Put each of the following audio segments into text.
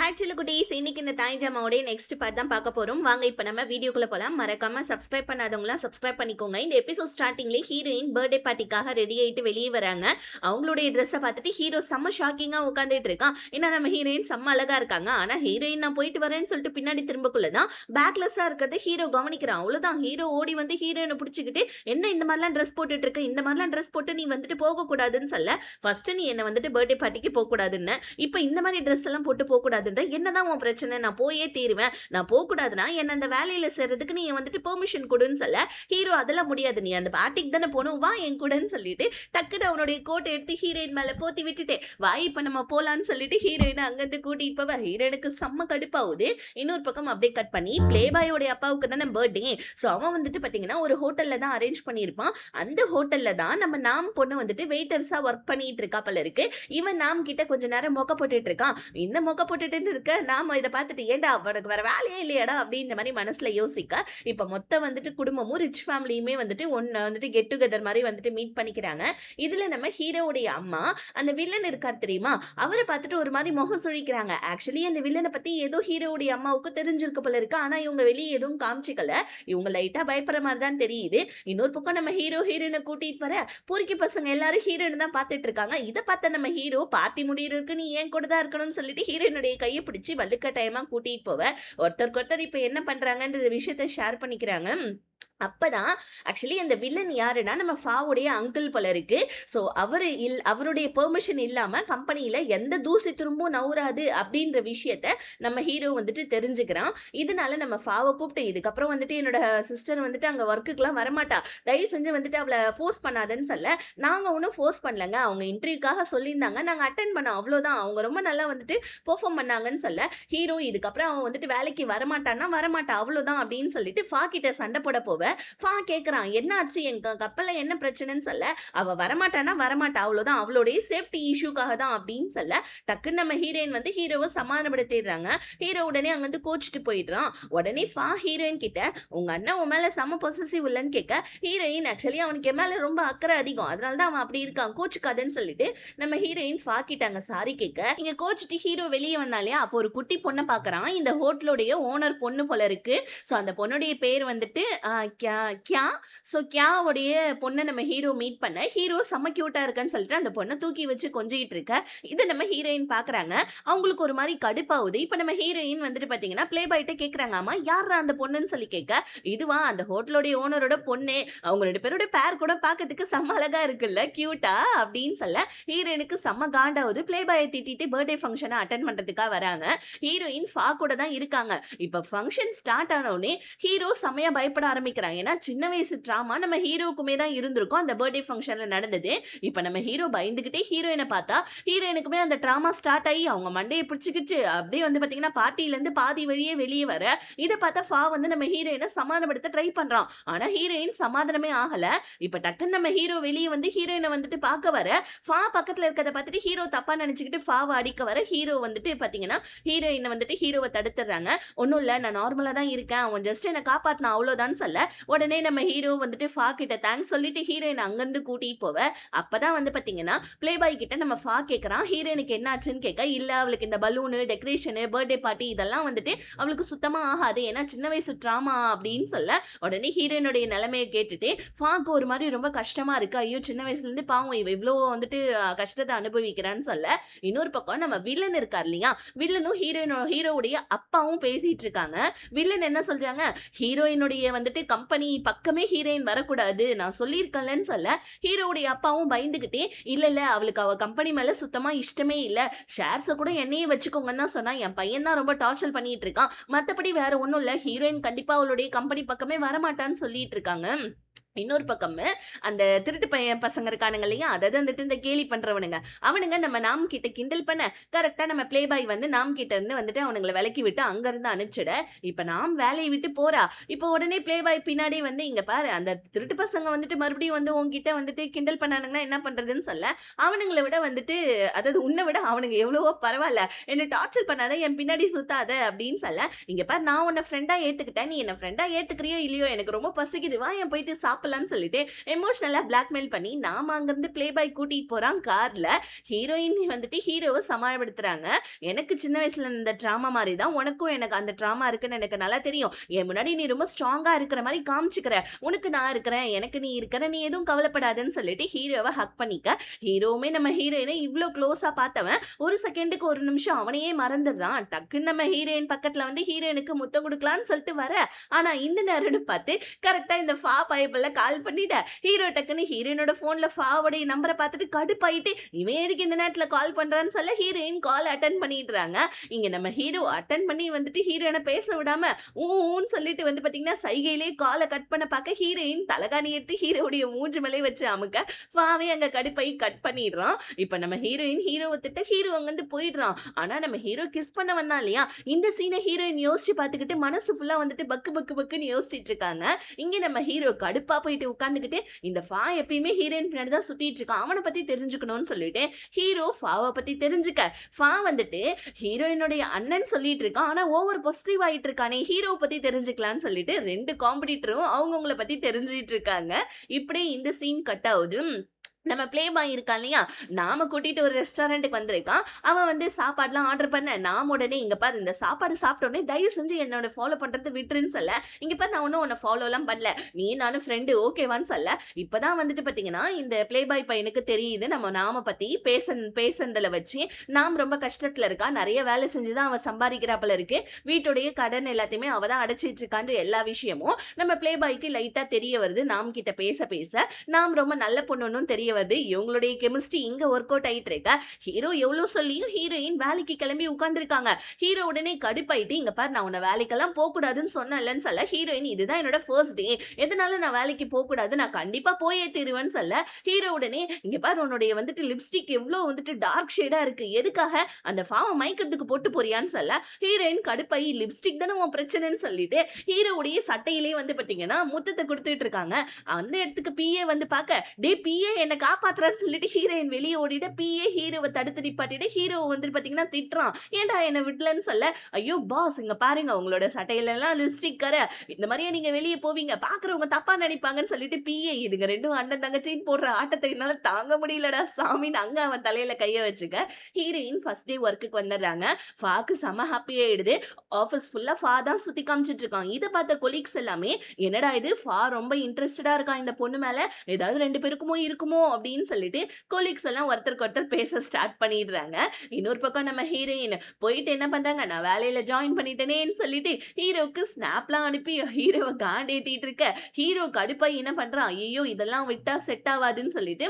Hi சிலுகுட்டீஸ், இன்னைக்கு இந்த தாய் ஜாமாவோட நெக்ஸ்ட் பார்ட் தான் பார்க்க போறோம். வாங்க இப்போ நம்ம வீடியோக்குள்ள போலாம். மறக்காம சப்ஸ்கிரைப் பண்ணாதவங்களாம் சப்ஸ்கிரைப் பண்ணிக்கோங்க. இந்த எபிசோட் ஸ்டார்டிங்லேயே ஹீரோயின் பர்த்டே பார்ட்டிக்காக ரெடி ஆயிட்டு வெளியே வராங்க. அவங்களுடைய ட்ரெஸ்ஸை பார்த்துட்டு ஹீரோ செம்ம ஷாக்கிங்கா உட்காந்துட்டு இருக்கான். ஏன்னா நம்ம ஹீரோயின் செம்ம அழகா இருக்காங்க. ஆனா ஹீரோயின் நான் போயிட்டு வரேன்னு சொல்லிட்டு பின்னாடி திரும்பக்குள்ளதான் பேக்லெஸ்ஸா இருக்கிறது ஹீரோ கவனிக்கிறான். அவ்வளவுதான், ஹீரோ ஓடி வந்து ஹீரோயினை பிடிச்சிக்கிட்டு என்ன இந்த மாதிரிலாம் ட்ரெஸ் போட்டுட்டு இருக்க, இந்த மாதிரிலாம் ட்ரெஸ் போட்டு நீ வந்துட்டு போக கூடாதுன்னு சொல்ல. ஃபர்ஸ்ட் நீ என்ன வந்துட்டு பர்த்டே பார்ட்டிக்கு போக கூடாதுன்னு, இப்போ இந்த மாதிரி ட்ரெஸ் எல்லாம் போட்டு போக கூடாது, என்னதான் உன் பிரச்சனை, நான் போயே தீருவேன், நான் போக கூடாதுன்னா என்ன அந்த வேலையில சேர்றதுக்கு நீ வந்துட்டு பெர்மிஷன் கொடுன்னு சொல்ல. ஹீரோ அதெல்லாம் முடியாது, நீ அந்த பார்ட்டிக்கு தானே போகணும், வா என் கூடன்னு சொல்லிட்டு டக்குன்னு அவனுடைய கோட்டை எடுத்து ஹீரோயின் மேல போத்தி விட்டுட்டு வா இப்ப நம்ம போலான்னு சொல்லிட்டு ஹீரோயினை அங்கிருந்து கூட்டிட்டு போவ. ஹீரோனுக்கு செம்ம கடுப்பாகுது. இன்னொரு பக்கம் அப்படியே கட் பண்ணி பிளே பாயோடைய அப்பாவுக்கு தானே பர்த்டே. ஸோ அவன் வந்துட்டு பாத்தீங்கன்னா ஒரு ஹோட்டல்ல தான் அரேஞ்ச் பண்ணியிருப்பான். அந்த ஹோட்டல்ல தான் நம்ம நாம் பொண்ணு வந்துட்டு வெயிட்டர்ஸா ஒர்க் பண்ணிட்டு இருக்கா போல இருக்கு. இவன் நாம் கிட்ட கொஞ்ச நேரம் மொக்க போட்டுட்டு இருக்கான். இந்த மொக்க போட்டுட்டு இருக்க நாம இதை பார்த்துட்டு ஏண்டா அவனுக்கு வேற வேலையே இல்லையாடா அப்படின்ற மாதிரி மனசுல யோசிக்க, இப்ப மொத்தம் வந்துட்டு குடும்பமும் ரிச் ஃபேமிலியுமே வந்துட்டு ஒன்னு வந்துட்டு கெட் டுகெதர் மாதிரி வந்துட்டு மீட் பண்ணிக்கிறாங்க. இதுல நம்ம ஹீரோவுடைய அம்மா அந்த வில்லன் இருக்கார் தெரியுமா, அவரை பார்த்துட்டு ஒரு மாதிரி முகம் சுழிக்கிறாங்க. ஆக்சுவலி அந்த வில்லனை பத்தி ஏதோ ஹீரோவுடைய அம்மாவுக்கு தெரிஞ்சிருக்க போல இருக்கு. ஆனா இவங்க வெளியே எதுவும் காமிச்சிக்கல. இவங்க லைட்டா பயப்படுற மாதிரி தான் தெரியுது. இன்னொரு பக்கம் நம்ம ஹீரோயினை கூட்டிட்டு வர பொறுக்கி பசங்க எல்லாரும் ஹீரோயின் தான் பார்த்துட்டு இருக்காங்க. இதை பார்த்த நம்ம ஹீரோ பார்ட்டி முடியிருக்கு, நீ ஏன் கூட தான் இருக்கணும்னு சொல்லிட்டு ஹீரோயினுடைய கையை பிடிச்சி வலுக்கட்டாயமா கூட்டிட்டு போவ. ஒருத்தருக்கு ஒருத்தர் இப்ப என்ன பண்றாங்கன்ற விஷயத்த ஷேர் பண்ணிக்கிறாங்க. அப்பதான் ஆக்சுவலி அந்த வில்லன் யாருன்னா நம்ம ஃபாவுடைய அங்கிள் போல இருக்கு. ஸோ அவருடைய பெர்மிஷன் இல்லாம கம்பெனியில எந்த தூசி திரும்பவும் நவுறாது அப்படின்ற விஷயத்த நம்ம ஹீரோ வந்துட்டு தெரிஞ்சுக்கிறான். இதனால நம்ம ஃபாவை கூப்பிட்டு இதுக்கப்புறம் வந்துட்டு என்னோட சிஸ்டர் வந்துட்டு அங்க ஒர்க்குக்கெல்லாம் வரமாட்டா, தயவு செஞ்சு வந்துட்டு அவளை ஃபோர்ஸ் பண்ணாதுன்னு சொல்ல. நாங்க ஒன்றும் ஃபோர்ஸ் பண்ணலங்க, அவங்க இன்டர்வியூக்காக சொல்லியிருந்தாங்க, நாங்க அட்டன் பண்ணோம், அவ்வளோதான், அவங்க ரொம்ப நல்லா வந்துட்டு பெர்ஃபார்ம் பண்ணாங்கன்னு சொல்ல. ஹீரோ இதுக்கப்புறம் அவன் வந்துட்டு வேலைக்கு வரமாட்டான்னா வரமாட்டா அவ்வளோதான் அப்படின்னு சொல்லிட்டு ஃபா கிட்ட சண்டை போட போவ. ஃபா கேக்குறான் என்னாச்சு, எங்க கப்பல்ல என்ன பிரச்சனைன்னு சொல்ல. அவ வரமாட்டானா வரமாட்டா அவ்வளவுதான், அவளுடைய சேஃப்டி இஷ்யூக்காக தான் அப்படின்னு சொல்ல. டக்குன்னு நம்ம ஹீரோயின் வந்து ஹீரோவை சமாதானப்படுத்திடுறாங்க. ஹீரோ உடனே அங்க வந்து கோச்சிட்டு போயிடுறான். உடனே ஃபா ஹீரோயின் கிட்ட உங்க அண்ணன் உன் மேல செம பொசசிவ் இல்லைன்னு கேட்க, ஹீரோயின் ஆக்சுவலி அவனுக்கு என் மேல ரொம்ப அக்கறை அதிகம், அதனாலதான் அவன் அப்படி இருக்கான், கோச்சுக்காதுன்னு சொல்லிட்டு நம்ம ஹீரோயின் ஃபா கிட்டாங்க சாரி கேட்க. இங்க கோச்சிட்டு ஹீரோ வெளியே வந்தாலே அப்போ ஒரு குட்டி பொண்ணை பாக்குறான். இந்த ஹோட்டலுடைய ஓனர் பொண்ணு போல இருக்கு. ஸோ அந்த பொண்ணுடைய பேர் வந்துட்டு கியா. ஸோ கியாவுடைய பொண்ணை நம்ம ஹீரோ மீட் பண்ண, ஹீரோ செம்ம கியூட்டா இருக்குன்னு சொல்லிட்டு அந்த பொண்ணை தூக்கி வச்சு கொஞ்சிட்டு இருக்க. இதை நம்ம ஹீரோயின் பாக்குறாங்க. அவங்களுக்கு ஒரு மாதிரி கடுப்பாகுது. இப்ப நம்ம ஹீரோயின் வந்துட்டு பாத்தீங்கன்னா பிளே பாய்ட்ட கேக்குறாங்க, ஆமா யாரா அந்த பொண்ணுன்னு சொல்லி கேட்க, இதுவா அந்த ஹோட்டலோடைய ஓனரோட பொண்ணு, அவங்க ரெண்டு பேரோட பேர் கூட பாக்கிறதுக்கு செம்ம அழகா இருக்குல்ல, கியூட்டா அப்படின்னு சொல்ல. ஹீரோயினுக்கு செம்ம காண்டாவது. பிளே பாயை திட்டிட்டு பர்த்டே ஃபங்க்ஷனை அட்டன் பண்றதுக்காக வராங்க. ஹீரோயின் ஃபா கூட தான் இருக்காங்க. இப்ப ஃபங்க்ஷன் ஸ்டார்ட் ஆன உடனே ஹீரோ செம்மையா பயப்பட ஆரம்பிக்கிறாங்க. ஏன்னா சின்ன வயசு ட்ராமா நம்ம ஹீரோக்குமே தான் இருந்திருக்கும் அந்த பர்த்டே ஃபங்க்ஷன்ல நடந்தது. இப்ப நம்ம ஹீரோ பயந்துகிட்டே ஹீரோயினை பார்த்தா ஹீரோயினுக்குமே அந்த ட்ராமா ஸ்டார்ட் ஆகி அவங்க மண்டையை பிடிச்சிக்கிட்டு அப்படியே வந்து பாத்தீங்கன்னா பார்ட்டில இருந்து பாதி வழியே வெளியே வர. இதை பார்த்தா ஃபா வந்து நம்ம ஹீரோயினை சமாதானப்படுத்த ட்ரை பண்றான். ஆனா ஹீரோயின் சமாதானமே ஆகல. இப்ப டக்குன்னு நம்ம ஹீரோ வெளியே வந்து ஹீரோயினை வந்துட்டு பார்க்க வர, ஃபா பக்கத்துல இருக்கிறத பார்த்துட்டு ஹீரோ தப்பா நினைச்சுக்கிட்டு ஃபாவை அடிக்க வர, ஹீரோ வந்துட்டு பாத்தீங்கன்னா ஹீரோயினை வந்துட்டு ஹீரோவை தடுத்துறாங்க. ஒன்னும் இல்ல, நான் நார்மலா தான் இருக்கேன், அவன் ஜஸ்ட் என்ன காப்பாத்தினா அவ்வளவுதான் சொல்ல. உடனே நம்ம ஹீரோ வந்துட்டு ஃபா கிட்ட தேங்க்ஸ் சொல்லிட்டு ஹீரோயின் அங்கிருந்து கூட்டிட்டு போவ. அப்பதான் வந்து பாத்தீங்கன்னா பிளே பாய் கிட்ட நம்ம ஃபா கேக்குறான் ஹீரோயினுக்கு என்ன ஆச்சுன்னு கேட்க, இல்ல அவளுக்கு இந்த பலூனு டெக்கரேஷனு பர்த்டே பார்ட்டி இதெல்லாம் வந்துட்டு அவளுக்கு சுத்தமா ஆகாது, ஏன்னா சின்ன வயசு ட்ராமா அப்படின்னு சொல்ல. உடனே ஹீரோயினுடைய நிலைமையை கேட்டுட்டு ஃபாக்கு ஒரு மாதிரி ரொம்ப கஷ்டமா இருக்கு. ஐயோ சின்ன வயசுல இருந்து பாவம் இவ இவ்வளோ வந்துட்டு கஷ்டத்தை அனுபவிக்கிறான்னு சொல்ல. இன்னொரு பக்கம் நம்ம வில்லன் இருக்கார் இல்லையா, வில்லனும் ஹீரோவுடைய அப்பாவும் பேசிட்டு இருக்காங்க. வில்லன் என்ன சொல்றாங்க, ஹீரோயினுடைய வந்துட்டு கம்பெனி பக்கமே ஹீரோயின் வரக்கூடாது நான் சொல்லியிருக்கேன்லன்னு சொல்ல. ஹீரோவுடைய அப்பாவும் பயந்துகிட்டே இல்ல அவளுக்கு அவ கம்பெனி மேல சுத்தமா இஷ்டமே இல்ல, ஷேர்ஸை கூட என்னையே வச்சுக்கோங்கன்னு தான் சொன்னா, என் பையன் தான் ரொம்ப டார்ச்சர் பண்ணிட்டு இருக்கான், மத்தபடி வேற ஒன்றும் இல்ல, ஹீரோயின் கண்டிப்பா அவளுடைய கம்பெனி பக்கமே வரமாட்டான்னு சொல்லிட்டு இருக்காங்க. இன்னொரு பக்கம் அந்த திருட்டு பையன் பசங்க இருக்கானுங்க இல்லையா, அதாவது வந்துட்டு இந்த கேலி பண்றவனுங்க அவனுங்க நம்ம நாம் கிட்ட கிண்டல் பண்ண கரெக்டா நம்ம பிளே பாய் வந்து நாம் கிட்ட இருந்து வந்துட்டு அவனுங்களை விலக்கி விட்டு அங்க இருந்து அனுப்பிச்சிட. இப்ப நாம் வேலையை விட்டு போறா. இப்ப உடனே பிளே பாய் பின்னாடி வந்து இங்க பாரு அந்த திருட்டு பசங்க வந்துட்டு மறுபடியும் வந்து உங்ககிட்ட வந்துட்டு கிண்டல் பண்ணானுங்கன்னா என்ன பண்றதுன்னு சொல்ல. அவனுங்களை விட வந்துட்டு அதாவது உன்னை விட அவனுங்க எவ்வளவோ பரவாயில்ல, என்ன டார்ச்சர் பண்ணாத, என் பின்னாடி சுத்தாத அப்படின்னு சொல்ல. இங்க பாரு நான் உன்னை ஃப்ரெண்டா ஏத்துக்கிட்டேன், நீ என்ன ஃப்ரெண்டா ஏத்துக்கிறியோ இல்லையோ எனக்கு ரொம்ப பசிக்குது, வா என் போயிட்டு சாப்பிட சாப்பிடலாம்னு சொல்லிட்டு எமோஷனலா பிளாக்மெயில் பண்ணி நாம அங்கிருந்து பிளே பாய் கூட்டிட்டு போறான் கார்ல. ஹீரோயின் வந்துட்டு ஹீரோவை சமாளிப்படுத்துறாங்க. எனக்கு சின்ன வயசுல இந்த ட்ராமா மாதிரி தான் உனக்கும் எனக்கு அந்த ட்ராமா இருக்குன்னு எனக்கு நல்லா தெரியும். என் முன்னாடி நீ ரொம்ப ஸ்ட்ராங்கா இருக்கிற மாதிரி காமிச்சுக்கிற. உனக்கு நான் இருக்கிறேன், எனக்கு நீ இருக்கிற, நீ எதுவும் கவலைப்படாதுன்னு சொல்லிட்டு ஹீரோவை ஹக் பண்ணிக்க. ஹீரோவுமே நம்ம ஹீரோயினை இவ்வளோ க்ளோஸா பார்த்தவன் ஒரு செகண்டுக்கு ஒரு நிமிஷம் அவனையே மறந்துடுறான். டக்குன்னு நம்ம ஹீரோயின் பக்கத்துல வந்து ஹீரோயினுக்கு முத்தம் கொடுக்கலான்னு சொல்லிட்டு வர. ஆனா இந்த நேரம்னு பார்த்து கரெக்டா இந்த ஃபா பைப்பில் கால் பண்ணிட்ட. ஹீரோ டக்குன்னு ஹீரோயினோட போன்ல ஃபாவுடைய நம்பரை பார்த்துட்டு கடுப்பாயிட்டு இவன் எதுக்கு இந்த நேரத்துல கால் பண்றான்னு சொல்ல ஹீரோயின் கால் அட்டன் பண்ணிடுறாங்க. இங்க நம்ம ஹீரோ அட்டன் பண்ணி வந்துட்டு ஹீரோயினை பேச விடாம ஊன்னு சொல்லிட்டு வந்து பாத்தீங்கன்னா சைகையிலே காலை கட் பண்ண பார்க்க ஹீரோயின் தலகாணி எடுத்து ஹீரோடைய மூஞ்சி மேலே வச்சு அமுக்க ஃபாவே அங்க கடுப்பாயி கட் பண்ணிடுறான். இப்ப நம்ம ஹீரோயின் ஹீரோவை திட்ட ஹீரோ அங்கிருந்து போயிடுறான். ஆனா நம்ம ஹீரோ கிஸ் பண்ண வந்தான் இல்லையா, இந்த சீனை ஹீரோயின் யோசிச்சு பார்த்துக்கிட்டு மனசு ஃபுல்லா வந்துட்டு பக்கு பக்கு பக்குன்னு யோசிச்சுட்டு இருக்காங்க. இங்க நம்ம ஹீரோ கடுப்பா போயிட்டு உட்காந்துக்கிட்டு இந்த ஃபா எப்பயுமே ஹீரோயின் பின்னாடி தான் சுத்திட்டு இருக்கான், அவனை பத்தி தெரிஞ்சுக்கணும்னு சொல்லிட்டு ஹீரோ ஃபாவை பத்தி தெரிஞ்சுக்க. ஃபா வந்துட்டு ஹீரோயினுடைய அண்ணன் சொல்லிட்டு இருக்கான், ஆனா ஓவர் பொசிட்டிவ் ஆயிட்டு இருக்கானே, ஹீரோவை பத்தி தெரிஞ்சுக்கலாம்னு சொல்லிட்டு ரெண்டு காம்படிட்டரும் அவங்கவுங்கள பத்தி தெரிஞ்சுட்டு இருக்காங்க. இப்படியே இந்த சீன் கட் ஆகுது. நம்ம பிளே பாய் இருக்கான் இல்லையா, நாம கூட்டிட்டு ஒரு ரெஸ்டாரண்ட்டுக்கு வந்திருக்கான். அவன் வந்து சாப்பாடுலாம் ஆர்டர் பண்ண நாம உடனே இங்க பாரு இந்த சாப்பாடு சாப்பிட்டோடனே தயவு செஞ்சு என்னோட ஃபாலோ பண்றது விட்டுருன்னு சொல்ல. இங்க பாரு நான் ஒன்னும் உன்னை ஃபாலோ எல்லாம் பண்ணல, நீ நானும் ஃப்ரெண்டு ஓகேவான்னு சொல்ல. இப்பதான் வந்துட்டு பாத்தீங்கன்னா இந்த பிளே பாய் பையனுக்கு தெரியுது நம்ம நாம பத்தி பேசுறதுல வச்சு நாம் ரொம்ப கஷ்டத்துல இருக்கா, நிறைய வேலை செஞ்சுதான் அவன் சம்பாதிக்கிறாப்புல இருக்கு, வீட்டுடைய கடன் எல்லாத்தையுமே அவ தான் அடைச்சிட்டு இருக்கான்ற எல்லா விஷயமும் நம்ம பிளே பாய்க்கு லைட்டா தெரிய வருது. நாம் கிட்ட பேச பேச நாம் ரொம்ப நல்ல பொண்ணுன்னு தெரிய வருது. இவங்களுடைய கெமிஸ்ட்ரி இங்க ஒர்க் அவுட் ஆயிட்டு இருக்க. ஹீரோ எவ்வளவு சொல்லியும் ஹீரோயின் வேலைக்கு கிளம்பி உட்கார்ந்துருக்காங்க. ஹீரோ உடனே கடுப்பாயிட்டு இங்க பாரு நான் உன்னை வேலைக்கெல்லாம் போக கூடாதுன்னு சொன்னேன்லன்னு சொல்ல. ஹீரோயின் இதுதான் என்னோட ஃபர்ஸ்ட் டே, எதனால நான் வேலைக்கு போக கூடாது, நான் கண்டிப்பா போயே தீருவேன்னு சொல்ல. ஹீரோ உடனே இங்க பாரு உன்னுடைய வந்துட்டு லிப்ஸ்டிக் எவ்வளவு வந்துட்டு டார்க் ஷேடா இருக்கு, எதுக்காக அந்த ஃபார்ம் மைக்கிறதுக்கு போட்டு போறியான்னு சொல்ல. ஹீரோயின் கடுப்பாயி லிப்ஸ்டிக் தானே உன் பிரச்சனைன்னு சொல்லிட்டு ஹீரோவுடைய சட்டையிலே வந்து பாத்தீங்கன்னா முத்தத்தை கொடுத்துட்டு இருக்காங்க. அந்த இடத்துக்கு பிஏ வந்து பார்க்க டே பிஏ என்ன காப்பாத்துறான்னு சொல்லிட்டு ஹீரோயின் வெளியே ஓடிட்டு பிஏ ஹீரோவை தடுத்து நிப்பாட்டிட்டு ஹீரோவை வந்து பாத்தீங்கன்னா திட்டுறான், ஏன்டா என்ன விடலன்னு சொல்ல. ஐயோ பாஸ் இங்க பாருங்க உங்களோட சட்டையில எல்லாம் லிப்ஸ்டிக் கரை, இந்த மாதிரியே நீங்க வெளியே போவீங்க, பாக்குறவங்க தப்பா நினைப்பாங்கன்னு சொல்லிட்டு பிஏ இதுங்க ரெண்டும் அண்ணன் தங்கச்சின்னு போடுற ஆட்டத்தை என்னால தாங்க முடியலடா சாமின்னு அங்க அவன் தலையில கைய வச்சுக்க. ஹீரோயின் ஃபர்ஸ்ட் டே ஒர்க்குக்கு வந்துடுறாங்க. ஃபாக்கு செம ஹாப்பி ஆயிடுது. ஆஃபீஸ் ஃபுல்லா ஃபா தான் சுத்தி காமிச்சிட்டு இருக்கான். இதை பார்த்த கொலீக்ஸ் எல்லாமே என்னடா இது ஃபா ரொம்ப இன்ட்ரெஸ்டடா இருக்கான் இந்த பொண்ணு மேல, ஏதாவது ரெண்டு பேருக்குமோ இருக்குமோ அப்படின்னு சொல்லிட்டு கொலீக்ஸ் எல்லாம் ஒருத்தருக்கு ஒருத்தர் பேச ஸ்டார்ட் பண்ணிடுறாங்க. இன்னொரு பக்கம் நம்ம ஹீரோயின் போயிட்டு என்ன பண்றாங்க, நான் வேலையில ஜாயின் பண்ணிட்டேனேன்னு சொல்லிட்டு ஹீரோக்கு ஸ்னாப்லாம் அனுப்பி ஹீரோவை காண்டேத்திட்டு இருக்க. ஹீரோ கடுப்பாய் என்ன பண்றான், ஐயோ இதெல்லாம் விட்டா செட் ஆகாதுன்னு சொல்லிட்டு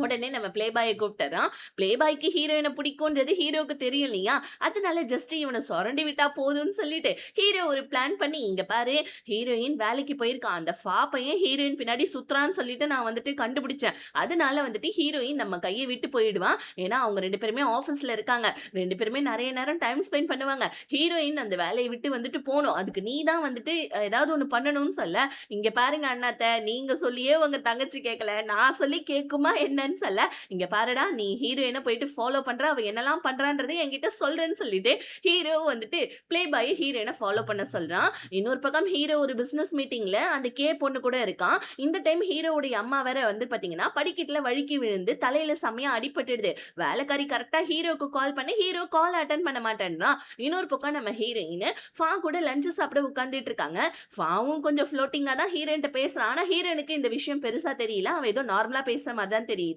உடனே நம்ம பிளே பாயை கூப்பிட்டுறான். பிளே பாய்க்கு ஹீரோயினை பிடிக்கும்ன்றது ஹீரோக்கு தெரியும் இல்லையா, அதனால ஜஸ்ட் இவனை சொரண்டி விட்டா போதும்னு சொல்லிட்டு ஹீரோ ஒரு பிளான் பண்ணி இங்க பாரு ஹீரோயின் வேலைக்கு போயிருக்கான், அந்த ஃபா பையன் ஹீரோயின் பின்னாடி சுத்துறான்னு சொல்லிட்டு நான் வந்துட்டு கண்டுபிடிச்சேன், அதனால வந்துட்டு ஹீரோயின் நம்ம கையை விட்டு போயிடுவான். ஏன்னா அவங்க ரெண்டு பேருமே ஆஃபீஸ்ல இருக்காங்க, ரெண்டு பேருமே நிறைய நேரம் டைம் ஸ்பெண்ட் பண்ணுவாங்க. ஹீரோயின் அந்த வேலையை விட்டு வந்துட்டு போகணும், அதுக்கு நீ தான் வந்துட்டு ஏதாவது ஒன்று பண்ணணும்னு சொல்ல. இங்க பாருங்க அண்ணாத்த, நீங்க சொல்லியே உங்க தங்கச்சி கேட்கல, நான் சொல்லி கேட்குமா என்ன சொல்ல. இங்க பாருடா நீ ஹீரோயினை போயிட்டு ஃபாலோ பண்ற, அவ என்னெல்லாம் பண்றான்றதை என்கிட்ட சொல்றேன்னு சொல்லிட்டு ஹீரோ வந்துட்டு பிளே பாய் ஹீரோயினை ஃபாலோ பண்ண சொல்றான். இன்னொரு பக்கம் ஹீரோ ஒரு பிசினஸ் மீட்டிங்ல அந்த கே பொண்ணு கூட இருக்கான். இந்த டைம் ஹீரோவுடைய அம்மா வேற வந்து பாத்தீங்கன்னா படிக்கட்டுல வழுக்கி விழுந்து தலையில செம்மையா அடிபட்டுடுது. வேலைக்காரி கரெக்டா ஹீரோக்கு கால் பண்ணி ஹீரோ கால் அட்டன் பண்ண மாட்டேன்றான். இன்னொரு பக்கம் நம்ம ஹீரோயின் ஃபா கூட லஞ்ச் சாப்பிட உட்கார்ந்துட்டு இருக்காங்க. ஃபாவும் கொஞ்சம் ஃப்ளோட்டிங்கா தான் ஹீரோயின்ட்ட பேசுறான். ஆனா ஹீரோனுக்கு இந்த விஷயம் பெருசா தெரியல, அவன் ஏதோ நார்மலா பேசுற மாதிரி தான் தெரியுது.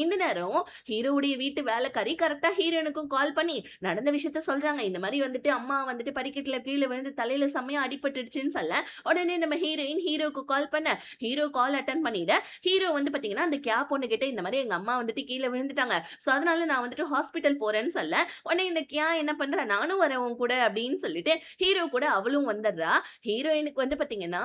இந்த நேரம் ஹீரோவுடைய வீட்டு வேலைக்காரி கரெக்டா ஹீரோனுக்கும் கால் பண்ணி நடந்த விஷயத்த சொல்றாங்க. இந்த மாதிரி வந்துட்டு அம்மா வந்துட்டு படிக்கட்டுல கீழே விழுந்து தலையில செம்மையா அடிபட்டுடுச்சுன்னு சொல்ல. உடனே நம்ம ஹீரோயின் ஹீரோக்கு கால் பண்ண ஹீரோ கால் அட்டன் பண்ணிட. ஹீரோ வந்து பாத்தீங்கன்னா அந்த கேப் பொண்ணு கிட்ட இந்த மாதிரி எங்க அம்மா வந்துட்டு கீழே விழுந்துட்டாங்க, சோ அதனால நான் வந்துட்டு ஹாஸ்பிட்டல் போறேன்னு சொல்ல. உடனே இந்த கியா என்ன பண்ற, நானும் வரவும் கூட அப்படின்னு சொல்லிட்டு ஹீரோ கூட அவளும் வந்துடுறா. ஹீரோயினுக்கு வந்து பாத்தீங்கன்னா